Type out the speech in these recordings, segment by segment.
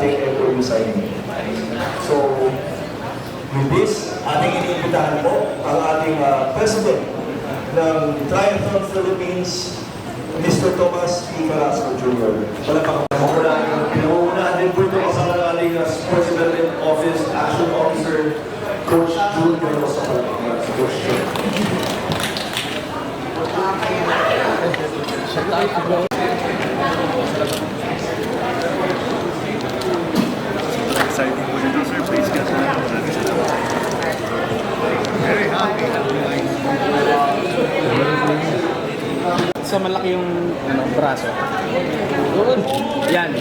ating MOU signing. So, with this, ating iniimbitahan po ang ating President ng Triathlon Philippines, Mr. Tomas P. Carrasco Jr. Pinangungunahan din po ito kasama ng ating Sports Development Office Action Officer, Coach June Carlos sa Coach June. Exciting po dito, sir. Please get that. Very happy. So malaki yung braso. Yan.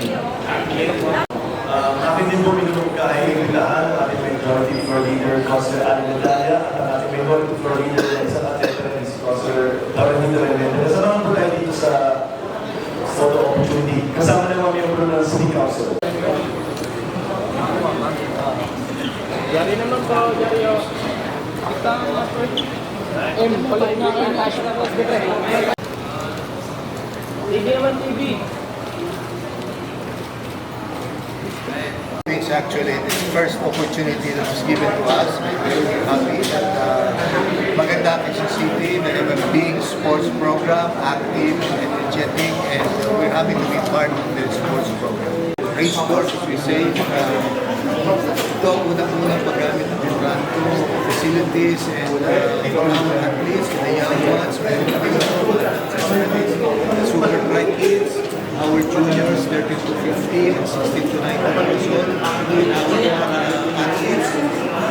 Ating din po minumungkahi lahat, ating minority floor leader, Consular Alan Medalla, at ang ating minority floor leader na isang atleta, si Consular Taranito Rendez. Kasama po tayo dito sa photo opportunity. Kasama na mga miyembro ng City Council. Yari naman po, Yari o. Pala na ang national hospital. TV naman TV. It's actually the first opportunity that was given to us. We're very happy that maganda ang Quezon City. They have a big sports program, active, energetic, and we're happy to be part of the sports program. Race course, as we say, ito ang unang-unang paggamit ng Toronto facilities and our athletes, the young ones, the super bright kids, our juniors, 13 to 15, and 16 to 19 years old, and our athletes.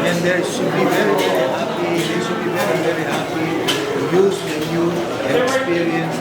And they should be very, very happy. They should be very, very happy to use the new experience